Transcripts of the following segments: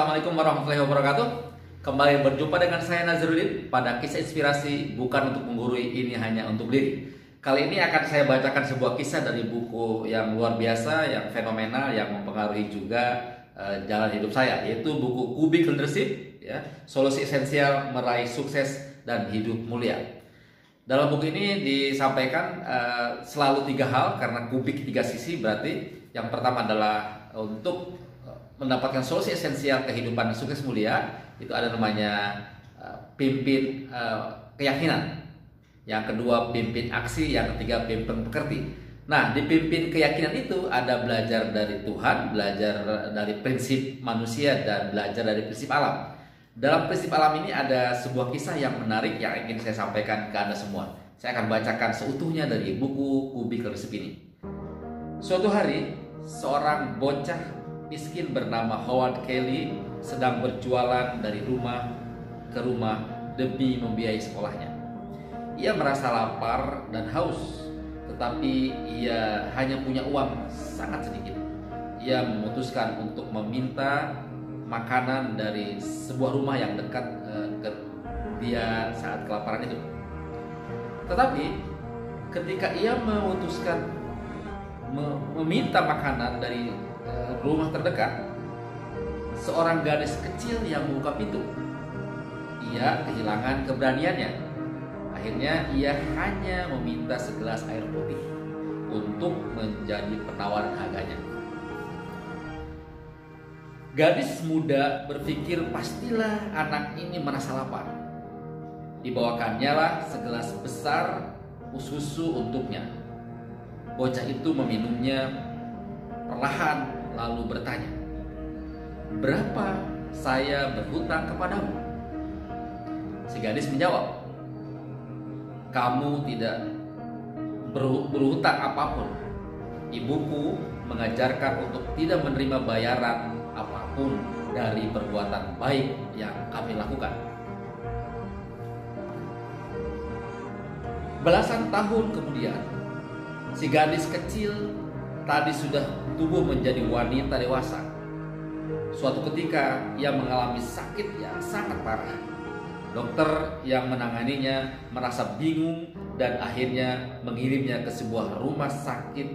Assalamualaikum warahmatullahi wabarakatuh. Kembali berjumpa dengan saya Nazarudin pada kisah inspirasi bukan untuk menggurui, ini hanya untuk diri. Kali ini akan saya bacakan sebuah kisah dari buku yang luar biasa, yang fenomenal, yang mempengaruhi juga jalan hidup saya, yaitu buku Kubik Leadership, ya, Solusi Esensial Meraih Sukses dan Hidup Mulia. Dalam buku ini disampaikan selalu 3 hal, karena kubik 3 sisi, berarti yang pertama adalah untuk mendapatkan solusi esensial kehidupan sukses mulia, itu ada namanya pimpin keyakinan. Yang kedua pimpin aksi, yang ketiga pimpin pekerti. Nah, di pimpin keyakinan itu ada belajar dari Tuhan, belajar dari prinsip manusia, dan belajar dari prinsip alam. Dalam prinsip alam ini ada sebuah kisah yang menarik yang ingin saya sampaikan ke Anda semua. Saya akan bacakan seutuhnya dari buku Kubik Leadership ini. Suatu hari, seorang bocah miskin bernama Howard Kelly sedang berjualan dari rumah ke rumah demi membiayai sekolahnya. Ia merasa lapar dan haus, tetapi ia hanya punya uang sangat sedikit. Ia memutuskan untuk meminta makanan dari sebuah rumah yang dekat ke dia saat kelaparan itu. Tetapi ketika ia memutuskan meminta makanan dari rumah terdekat, seorang gadis kecil yang membuka pintu. Ia kehilangan keberaniannya. Akhirnya ia hanya meminta segelas air putih untuk menjadi penawaran harganya. Gadis muda berpikir pastilah anak ini merasa lapar. Dibawakannya lah segelas besar susu untuknya. Bocah itu meminumnya perlahan lalu bertanya, "Berapa saya berhutang kepadamu?" Si gadis menjawab, "Kamu tidak berhutang apapun. Ibuku mengajarkan untuk tidak menerima bayaran apapun dari perbuatan baik yang kami lakukan." Belasan tahun kemudian, si gadis kecil tadi sudah tumbuh menjadi wanita dewasa. Suatu ketika ia mengalami sakit yang sangat parah. Dokter yang menanganinya merasa bingung dan akhirnya mengirimnya ke sebuah rumah sakit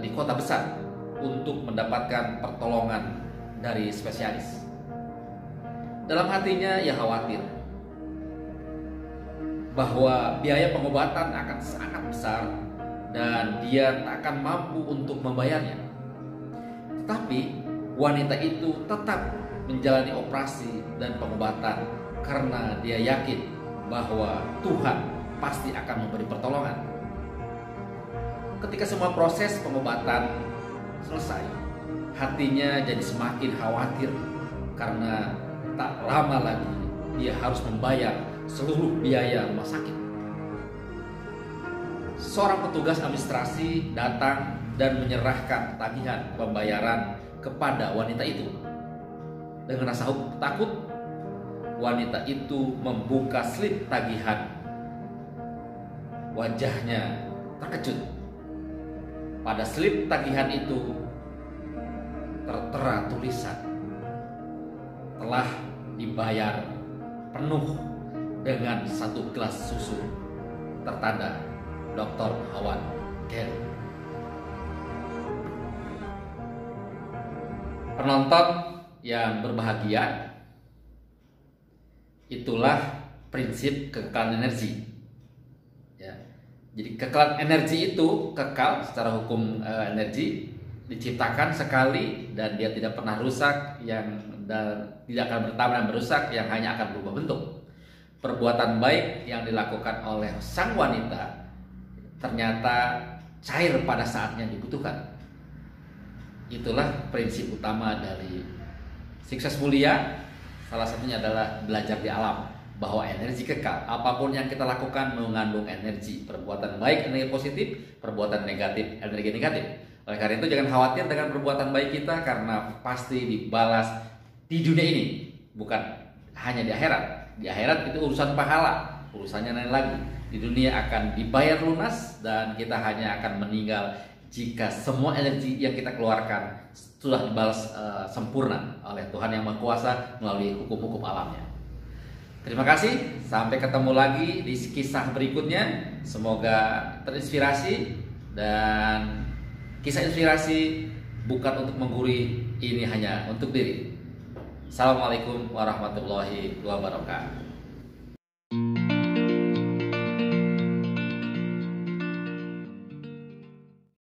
di kota besar untuk mendapatkan pertolongan dari spesialis. Dalam hatinya ia khawatir bahwa biaya pengobatan akan sangat besar dan dia tak akan mampu untuk membayarnya. Tetapi wanita itu tetap menjalani operasi dan pengobatan karena dia yakin bahwa Tuhan pasti akan memberi pertolongan. Ketika semua proses pengobatan selesai, hatinya jadi semakin khawatir karena tak lama lagi dia harus membayar seluruh biaya rumah sakit. Seorang petugas administrasi datang dan menyerahkan tagihan pembayaran kepada wanita itu. Dengan rasa takut, wanita itu membuka slip tagihan. Wajahnya terkejut. Pada slip tagihan itu tertera tulisan, "Telah dibayar penuh dengan 1 gelas susu, tertanda Dr. Howard Kelly." Penonton yang berbahagia, itulah prinsip kekekalan energi. Ya. Jadi kekekalan energi itu kekal secara hukum energi, diciptakan sekali dan dia tidak pernah rusak, dan tidak akan bertambah dan merusak, yang hanya akan berubah bentuk. Perbuatan baik yang dilakukan oleh sang wanita ternyata cair pada saatnya dibutuhkan. Itulah prinsip utama dari sukses mulia. Salah satunya adalah belajar di alam, bahwa energi kekal. Apapun yang kita lakukan mengandung energi. Perbuatan baik energi positif, perbuatan negatif energi negatif. Oleh karena itu jangan khawatir dengan perbuatan baik kita, karena pasti dibalas di dunia ini, bukan hanya di akhirat. Di akhirat itu urusan pahala, urusannya lain lagi. Di dunia akan dibayar lunas dan kita hanya akan meninggal jika semua energi yang kita keluarkan sudah dibalas sempurna oleh Tuhan Yang Maha Kuasa melalui hukum-hukum alamnya. Terima kasih, sampai ketemu lagi di kisah berikutnya. Semoga terinspirasi, dan kisah inspirasi bukan untuk menggurui, ini hanya untuk diri. Assalamualaikum warahmatullahi wabarakatuh.